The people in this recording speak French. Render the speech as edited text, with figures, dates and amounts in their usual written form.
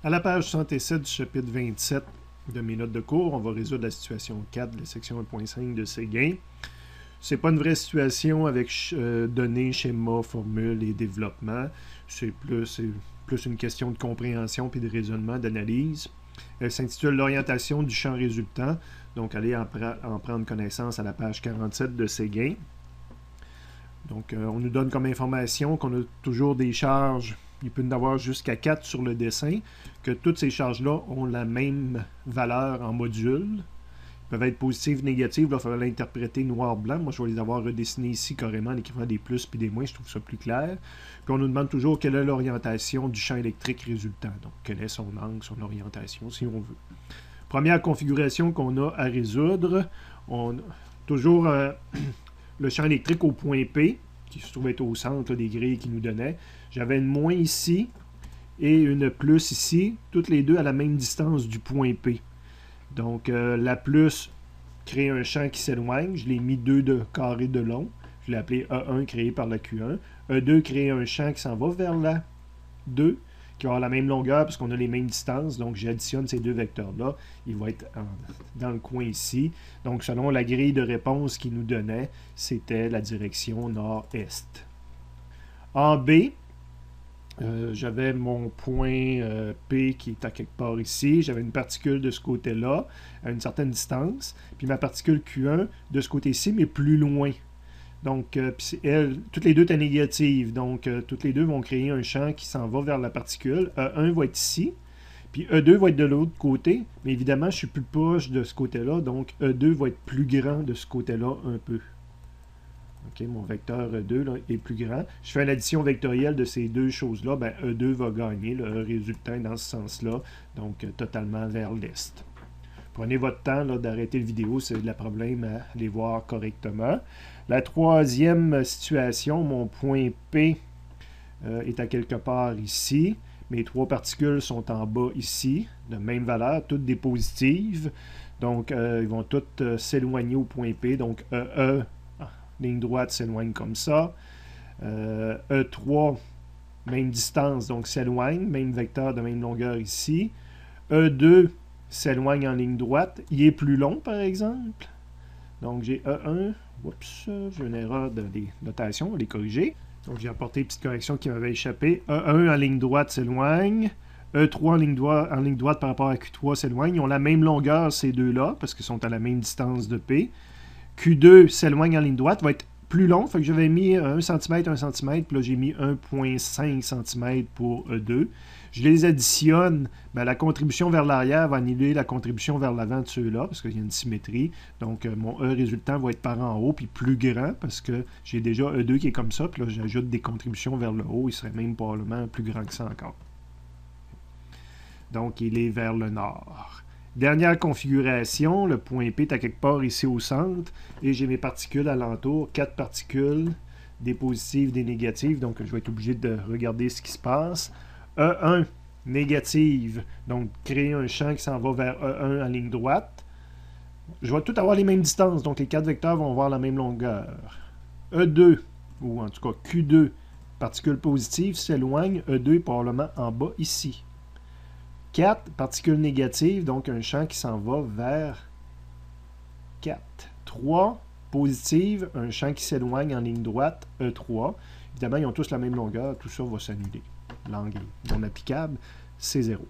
À la page 67 du chapitre 27 de mes notes de cours, on va résoudre la situation 4 de la section 1.5 de Séguin. C'est pas une vraie situation avec données, schémas, formules et développement. C'est plus une question de compréhension puis de raisonnement, d'analyse. Elle s'intitule l'orientation du champ résultant. Donc, allez en prendre connaissance à la page 47 de Séguin. Donc, on nous donne comme information qu'on a toujours des charges. Il peut y en avoir jusqu'à 4 sur le dessin, que toutes ces charges-là ont la même valeur en module. Ils peuvent être positives, négatives, il va falloir l'interpréter noir-blanc. Moi, je vais les avoir redessinés ici carrément en écrivant des plus puis des moins, je trouve ça plus clair. Puis on nous demande toujours quelle est l'orientation du champ électrique résultant. Donc, quel est son angle, son orientation, si on veut. Première configuration qu'on a à résoudre, on a toujours le champ électrique au point P, qui se trouve être au centre des grilles qui nous donnait. J'avais une moins ici et une plus ici, toutes les deux à la même distance du point P. Donc, la plus crée un champ qui s'éloigne. Je l'ai mis 2 carrés de long. Je l'ai appelé E1 créé par la Q1. E2 crée un champ qui s'en va vers la 2, qui va avoir la même longueur parce qu'on a les mêmes distances. Donc, j'additionne ces deux vecteurs-là. Il va être dans le coin ici. Donc, selon la grille de réponse qu'il nous donnait, c'était la direction nord-est. En B, j'avais mon point P qui est à quelque part ici. J'avais une particule de ce côté-là, à une certaine distance. Puis ma particule Q1 de ce côté-ci, mais plus loin. Donc, toutes les deux étaient négatives. Donc, toutes les deux vont créer un champ qui s'en va vers la particule. E1 va être ici. Puis E2 va être de l'autre côté. Mais évidemment, je suis plus proche de ce côté-là. Donc, E2 va être plus grand de ce côté-là un peu. OK, mon vecteur E2 là, est plus grand. Je fais l'addition vectorielle de ces deux choses-là. Ben, E2 va gagner. Le résultat est dans ce sens-là. Donc, totalement vers l'est. Prenez votre temps d'arrêter la vidéo, c'est de la problème à les voir correctement. La troisième situation, mon point P est à quelque part ici. Mes trois particules sont en bas ici, de même valeur, toutes des positives. Donc, ils vont toutes s'éloigner au point P. Donc, ligne droite s'éloigne comme ça. E3, même distance, donc s'éloigne, même vecteur de même longueur ici. E2 s'éloigne en ligne droite. Il est plus long, par exemple. Donc, j'ai E1. Oups, j'ai une erreur de notation. On va les corriger. Donc, j'ai apporté une petite correction qui m'avait échappé. E1 en ligne droite s'éloigne. E3 en ligne droite par rapport à Q3 s'éloigne. Ils ont la même longueur, ces deux-là, parce qu'ils sont à la même distance de P. Q2 s'éloigne en ligne droite, va être plus long. Fait que j'avais mis 1 cm, 1 cm, puis là j'ai mis 1,5 cm pour E2. Je les additionne, ben, la contribution vers l'arrière va annuler la contribution vers l'avant de ceux-là, parce qu'il y a une symétrie. Donc mon E résultant va être par en haut, puis plus grand, parce que j'ai déjà E2 qui est comme ça, puis là j'ajoute des contributions vers le haut, il serait même probablement plus grand que ça encore. Donc il est vers le nord. Dernière configuration, le point P est à quelque part ici au centre, et j'ai mes particules alentour, 4 particules, des positives, des négatives, donc je vais être obligé de regarder ce qui se passe. E1, négative, donc créer un champ qui s'en va vers E1 en ligne droite. Je vais tout avoir les mêmes distances, donc les 4 vecteurs vont avoir la même longueur. E2, ou en tout cas Q2, particules positives, s'éloigne, E2 est probablement en bas ici. 4 particules négatives, donc un champ qui s'en va vers 4. 3 positives, un champ qui s'éloigne en ligne droite, E3. Évidemment, ils ont tous la même longueur, tout ça va s'annuler. L'angle non applicable, c'est 0.